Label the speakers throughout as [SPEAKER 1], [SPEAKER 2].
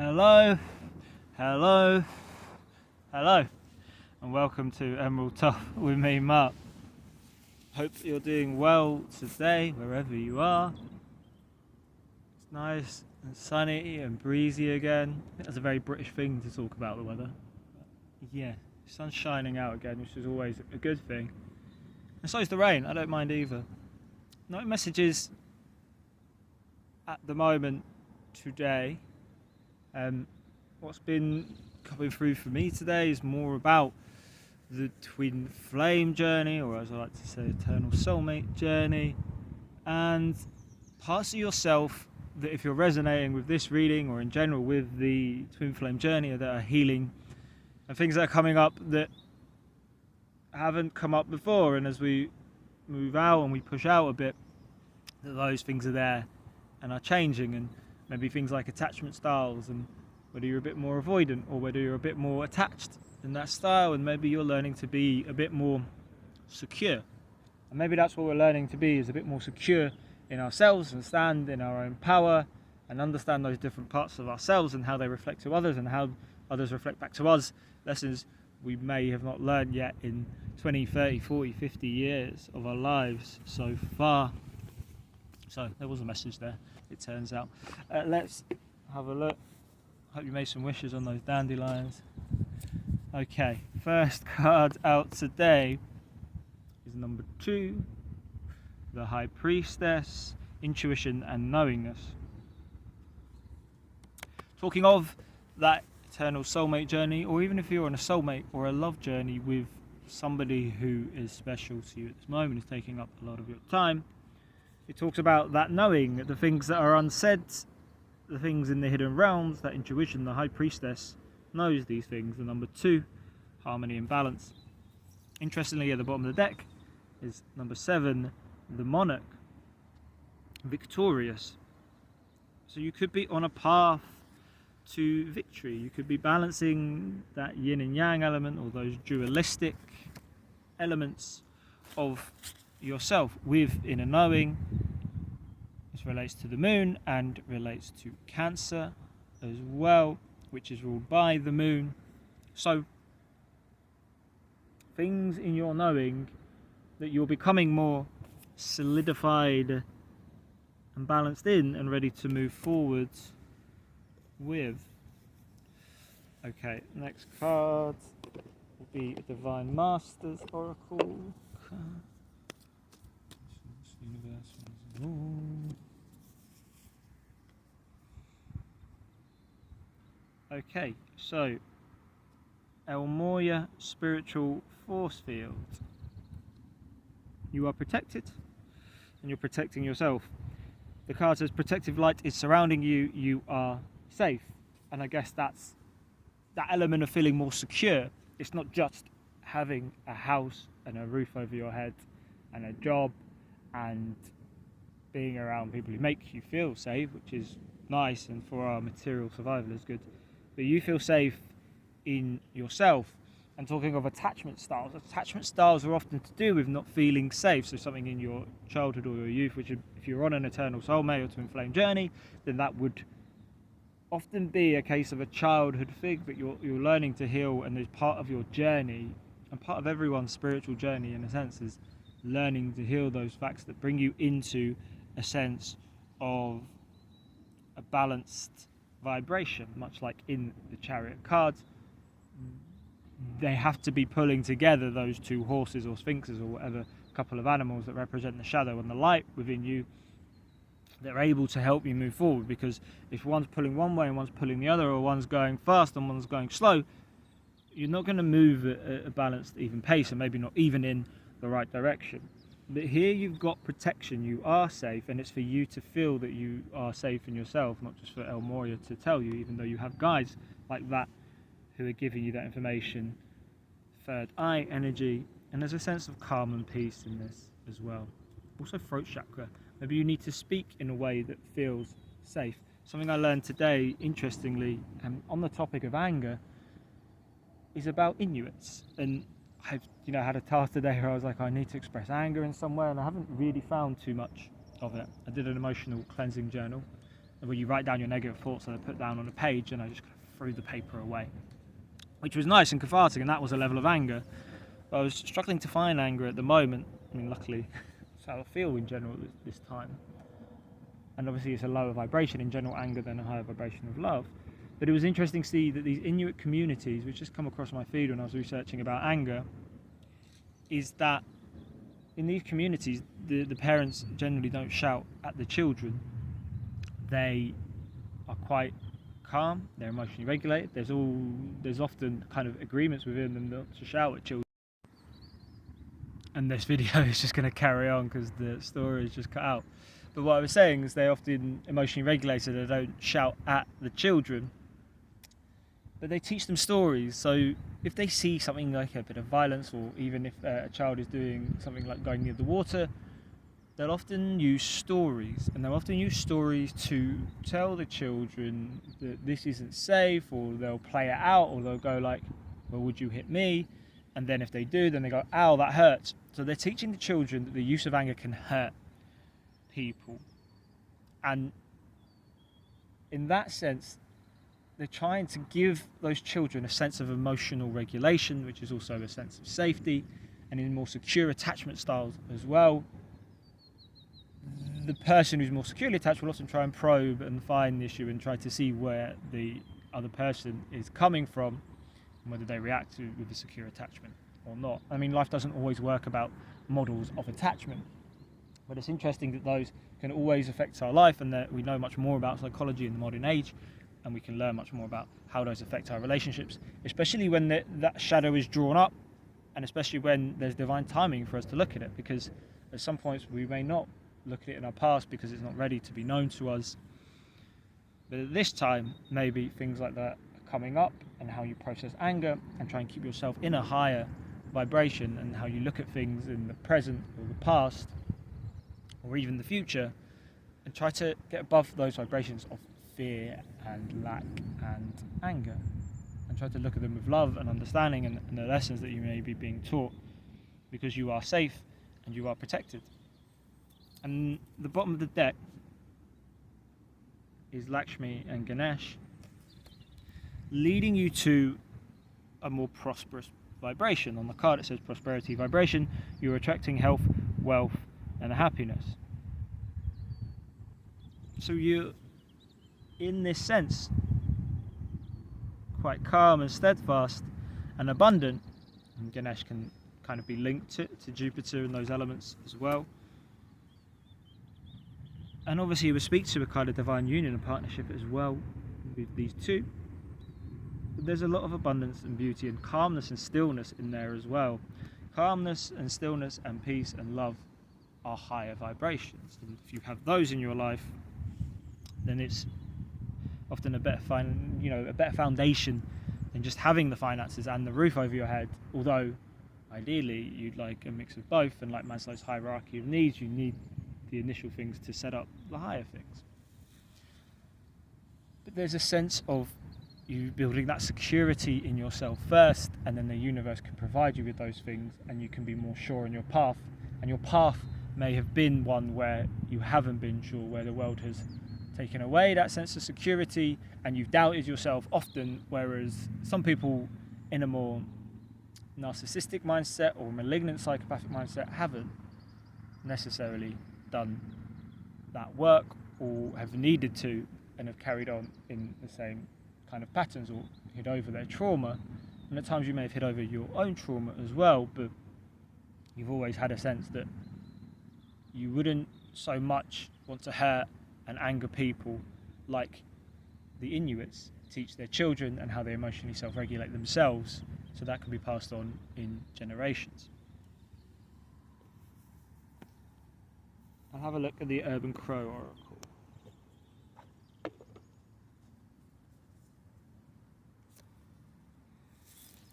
[SPEAKER 1] Hello, hello, hello, and welcome to Emerald Top with me, Mark. Hope you're doing well today, wherever you are. It's nice and sunny and breezy again. I think that's a very British thing to talk about the weather. Yeah, sun's shining out again, which is always a good thing. And so is the rain, I don't mind either. No messages at the moment today. What's been coming through for me today is more about the twin flame journey, or as I like to say, eternal soulmate journey, and parts of yourself that, if you're resonating with this reading or in general with the twin flame journey, that are healing, and things that are coming up that haven't come up before. And as we move out and we push out a bit, that those things are there and are changing, and maybe things like attachment styles, and whether you're a bit more avoidant or whether you're a bit more attached in that style, and maybe you're learning to be a bit more secure. And maybe that's what we're learning to be, is a bit more secure in ourselves and stand in our own power and understand those different parts of ourselves and how they reflect to others and how others reflect back to us. Lessons we may have not learned yet in 20, 30, 40, 50 years of our lives so far. So there was a message there, it turns out. Let's have a look. Hope you made some wishes on those dandelions. Okay, first card out today is number 2, the High Priestess, intuition and knowingness. Talking of that eternal soulmate journey, or even if you're on a soulmate or a love journey with somebody who is special to you at this moment, is taking up a lot of your time. It talks about that knowing, the things that are unsaid, the things in the hidden realms, that intuition. The High Priestess knows these things. The number 2, harmony and balance. Interestingly, at the bottom of the deck is number 7, the Monarch, victorious. So you could be on a path to victory. You could be balancing that yin and yang element, or those dualistic elements of yourself with inner knowing. This relates to the moon and relates to Cancer as well, which is ruled by the moon. So things in your knowing that you're becoming more solidified and balanced in and ready to move forward with. Okay, next card will be Divine Masters Oracle. Okay, so El Moria spiritual force field. You are protected, and you're protecting yourself. The card says protective light is surrounding you, you are safe. And I guess that's that element of feeling more secure. It's not just having a house and a roof over your head and a job and being around people who make you feel safe, which is nice, and for our material survival is good. But you feel safe in yourself. And talking of attachment styles are often to do with not feeling safe. So something in your childhood or your youth, which if you're on an eternal soulmate or twin flame journey, then that would often be a case of a childhood thing, but you're learning to heal, and there's part of your journey, and part of everyone's spiritual journey in a sense, is learning to heal those facts that bring you into a sense of a balanced vibration. Much like in the Chariot cards, they have to be pulling together, those two horses or sphinxes or whatever couple of animals that represent the shadow and the light within you. They're able to help you move forward, because if one's pulling one way and one's pulling the other, or one's going fast and one's going slow, you're not going to move at a balanced, even pace, and maybe not even in the right direction. But here you've got protection, you are safe, and it's for you to feel that you are safe in yourself, not just for El Moria to tell you, even though you have guides like that who are giving you that information. Third eye energy, and there's a sense of calm and peace in this as well. Also throat chakra. Maybe you need to speak in a way that feels safe. Something I learned today, interestingly, on the topic of anger, is about Inuits. And I've had a task today where I was like, I need to express anger in some way, and I haven't really found too much of it. I did an emotional cleansing journal, where you write down your negative thoughts and they're put down on a page, and I just kind of threw the paper away, which was nice and cathartic, and that was a level of anger. But I was struggling to find anger at the moment. I mean, luckily, that's how I feel in general this time. And obviously it's a lower vibration in general anger than a higher vibration of love. But it was interesting to see that these Inuit communities, which just come across my feed when I was researching about anger, is that in these communities, the parents generally don't shout at the children. They are quite calm, they're emotionally regulated. There's often kind of agreements within them not to shout at children. And this video is just going to carry on because the story is just cut out. But what I was saying is they're often emotionally regulated, they don't shout at the children. But they teach them stories, so if they see something like a bit of violence, or even if a child is doing something like going near the water, they'll often use stories, and they'll often use stories to tell the children that this isn't safe, or they'll play it out, or they'll go like, well, would you hit me? And then if they do, then they go, ow, that hurts. So they're teaching the children that the use of anger can hurt people. And in that sense, they're trying to give those children a sense of emotional regulation, which is also a sense of safety, and in more secure attachment styles as well. The person who's more securely attached will often try and probe and find the issue and try to see where the other person is coming from and whether they react to with a secure attachment or not. I mean, life doesn't always work about models of attachment, but it's interesting that those can always affect our life, and that we know much more about psychology in the modern age, and we can learn much more about how those affect our relationships, especially when that shadow is drawn up, and especially when there's divine timing for us to look at it, because at some points we may not look at it in our past because it's not ready to be known to us. But at this time, maybe things like that are coming up, and how you process anger and try and keep yourself in a higher vibration, and how you look at things in the present or the past or even the future, and try to get above those vibrations of fear and lack and anger, and try to look at them with love and understanding, and the lessons that you may be being taught, because you are safe and you are protected. And the bottom of the deck is Lakshmi and Ganesh, leading you to a more prosperous vibration. On the card it says prosperity vibration. You're attracting health, wealth and happiness. So you're, in this sense, quite calm and steadfast and abundant. And Ganesh can kind of be linked to Jupiter and those elements as well. And obviously we speak to a kind of divine union and partnership as well with these two. But there's a lot of abundance and beauty and calmness and stillness in there as well. Calmness and stillness and peace and love are higher vibrations. And if you have those in your life, then it's often a better foundation than just having the finances and the roof over your head. Although ideally you'd like a mix of both, and like Maslow's hierarchy of needs, you need the initial things to set up the higher things. But there's a sense of you building that security in yourself first, and then the universe can provide you with those things, and you can be more sure in your path. And your path may have been one where you haven't been sure, where the world has taken away that sense of security and you've doubted yourself often, whereas some people in a more narcissistic mindset or malignant psychopathic mindset haven't necessarily done that work, or have needed to, and have carried on in the same kind of patterns, or hid over their trauma. And at times you may have hid over your own trauma as well, but you've always had a sense that you wouldn't so much want to hurt and anger people like the Inuits teach their children, and how they emotionally self-regulate themselves, so that can be passed on in generations. I'll have a look at the Urban Crow Oracle.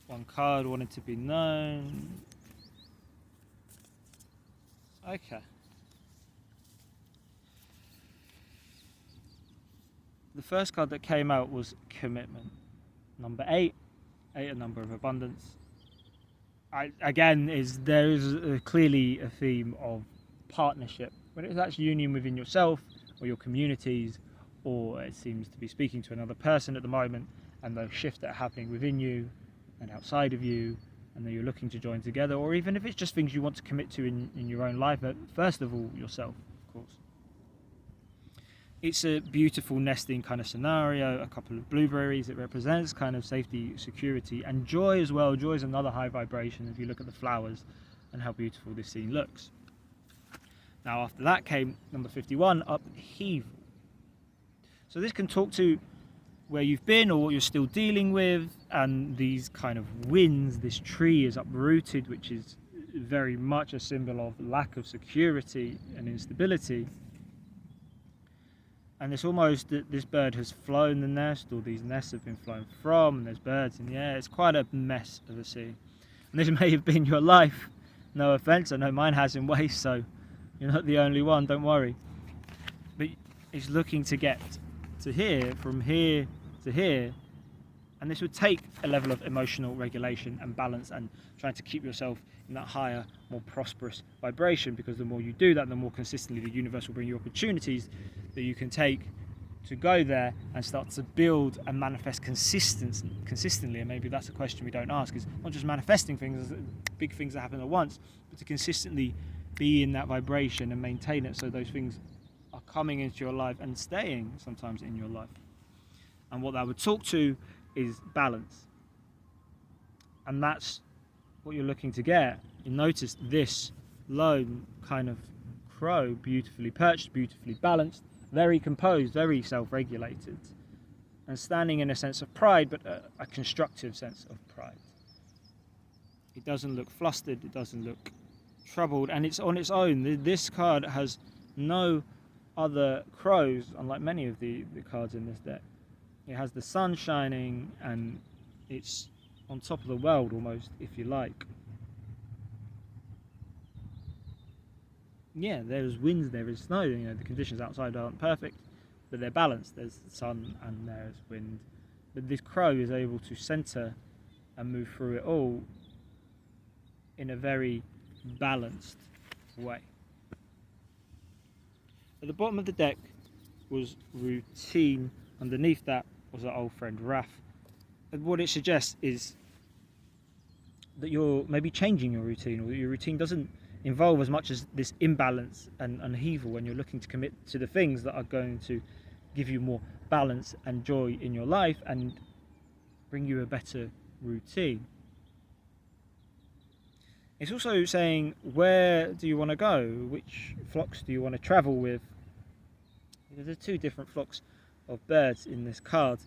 [SPEAKER 1] One card wanted to be known. Okay. The first card that came out was Commitment. Number 8, a number of abundance. There is clearly a theme of partnership, whether it's actually union within yourself or your communities or it seems to be speaking to another person at the moment, and those shifts that are happening within you and outside of you, and then you're looking to join together, or even if it's just things you want to commit to in your own life, but first of all yourself, of course. It's a beautiful nesting kind of scenario, a couple of blueberries. It represents kind of safety, security, and joy as well. Joy is another high vibration if you look at the flowers and how beautiful this scene looks. Now after that came number 51, upheaval. So this can talk to where you've been or what you're still dealing with, and these kind of winds. This tree is uprooted, which is very much a symbol of lack of security and instability. And it's almost that this bird has flown the nest, or these nests have been flown from, and there's birds in the air. It's quite a mess of a scene. And this may have been your life. No offence, I know mine has in ways, so you're not the only one, don't worry. But it's looking to get to here, from here to here, and this would take a level of emotional regulation and balance, and trying to keep yourself in that higher, more prosperous vibration, because the more you do that, the more consistently the universe will bring you opportunities that you can take to go there and start to build and manifest consistently. And maybe that's a question we don't ask, is not just manifesting things, big things that happen at once, but to consistently be in that vibration and maintain it, so those things are coming into your life and staying sometimes in your life. And what that would talk to is balance, and that's what you're looking to get. You notice this lone kind of crow, beautifully perched, beautifully balanced, very composed, very self-regulated, and standing in a sense of pride, but a constructive sense of pride. It doesn't look flustered, it doesn't look troubled, and it's on its own. This card has no other crows, unlike many of the cards in this deck. It has the sun shining, and it's on top of the world almost, if you like. Yeah, there's winds, there is snow, you know, the conditions outside aren't perfect, but they're balanced. There's sun and there's wind. But this crow is able to center and move through it all in a very balanced way. At the bottom of the deck was routine. Underneath that was our old friend Raph. And what it suggests is that you're maybe changing your routine, or that your routine doesn't involve as much as this imbalance and upheaval when you're looking to commit to the things that are going to give you more balance and joy in your life and bring you a better routine. It's also saying, where do you want to go? Which flocks do you want to travel with? There's two different flocks of birds in this card,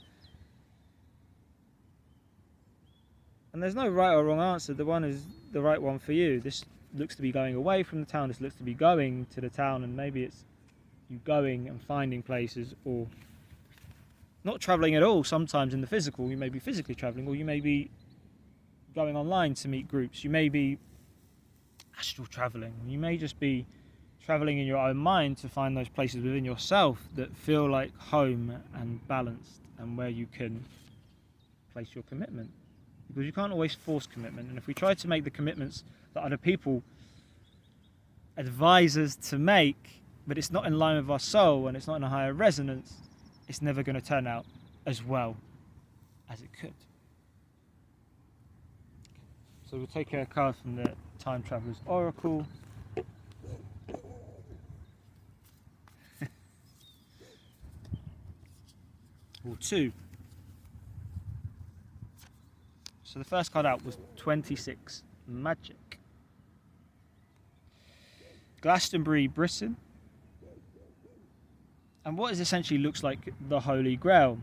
[SPEAKER 1] and there's no right or wrong answer. The one is the right one for you. This looks to be going away from the town, this looks to be going to the town, and maybe it's you going and finding places, or not travelling at all. Sometimes in the physical, you may be physically travelling, or you may be going online to meet groups. You may be astral travelling. You may just be travelling in your own mind to find those places within yourself that feel like home and balanced, and where you can place your commitment. Because you can't always force commitment, and if we try to make the commitments that other people advise us to make, but it's not in line with our soul and it's not in a higher resonance, it's never going to turn out as well as it could. So we'll take a card from the Time Traveler's Oracle. Or two. So the first card out was 26, Magic. Glastonbury, Britain. And what it essentially looks like the Holy Grail.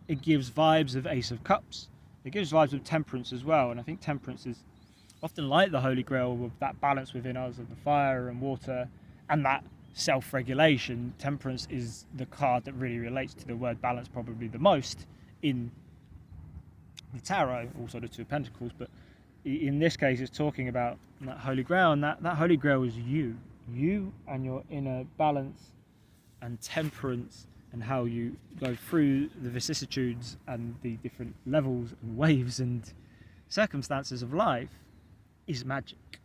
[SPEAKER 1] It gives vibes of Ace of Cups. It gives vibes of Temperance as well. And I think Temperance is often like the Holy Grail, with that balance within us of the fire and water and that self-regulation. Temperance is the card that really relates to the word balance probably the most in the tarot, also the Two of Pentacles, but in this case it's talking about that Holy Grail, and that Holy Grail is you and your inner balance and temperance, and how you go through the vicissitudes and the different levels and waves and circumstances of life is magic.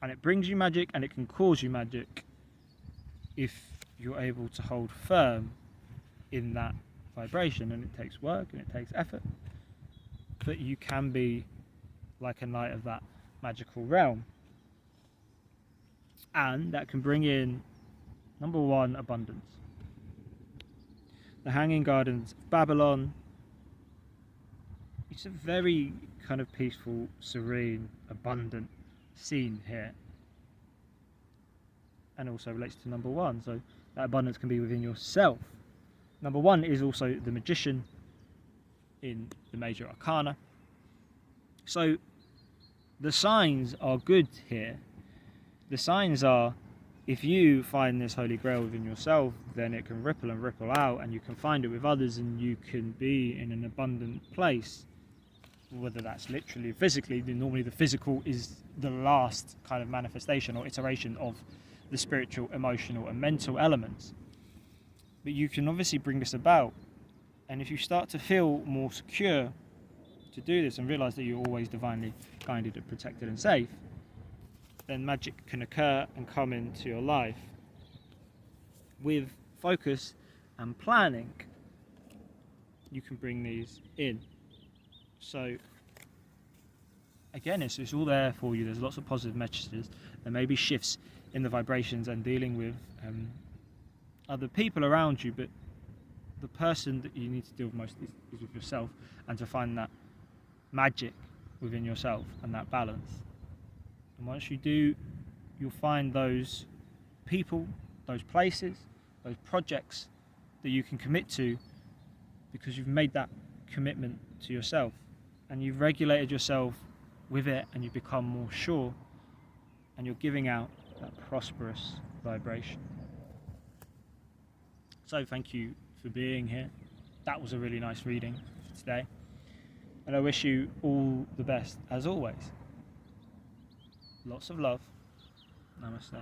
[SPEAKER 1] And it brings you magic, and it can cause you magic if you're able to hold firm in that vibration, and it takes work and it takes effort, but you can be like a knight of that magical realm, and that can bring in, number one, abundance. The Hanging Gardens of Babylon, it's a very kind of peaceful, serene, abundant scene here, and also relates to number one, so that abundance can be within yourself. Number one is also the magician in the major arcana. So the signs are good here. The signs are, if you find this holy grail within yourself, then it can ripple and ripple out, and you can find it with others, and you can be in an abundant place. Whether that's literally, physically, then normally the physical is the last kind of manifestation or iteration of the spiritual, emotional and mental elements. But you can obviously bring this about, and if you start to feel more secure to do this and realize that you're always divinely guided and protected and safe, then magic can occur and come into your life. With focus and planning, you can bring these in. So again, it's all there for you. There's lots of positive messages. There may be shifts in the vibrations and dealing with other people around you, but the person that you need to deal with most is with yourself, and to find that magic within yourself and that balance. And once you do, you'll find those people, those places, those projects that you can commit to, because you've made that commitment to yourself and you've regulated yourself with it, and you become more sure, and you're giving out that prosperous vibration. So thank you for being here. That was a really nice reading for today, and I wish you all the best as always. Lots of love. Namaste.